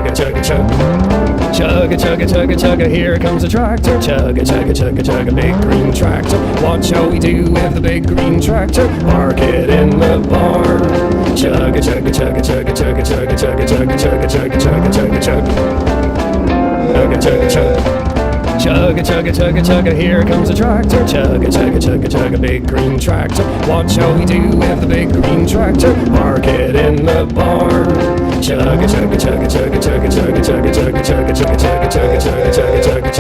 chugga, chugga, chugga. Chugga, chugga, chugga, chugga, here comes a tractor. Chugga, chugga, chugga, chugga, big green tractor. What shall we do with the big green tractor? Park it in the barn. Chugga, chugga, chugga, chugga, chugga, chugga, chugga, chugga, chugga, chugga, chugga, chugga, chugga. Chugga, chugga, chugga. Chugga, chugga, chugga, chugga, here comes a tractor. Chugga, chugga, chugga, chugga, big green tractor. What shall we do with the big green tractor? Park it in the barn. Chugga, chugga, chugga, chugga, chugga, chugga, chugga, chugga, chugga, chugga, chugga, chugga, chugga, chugga, chugga, chugga.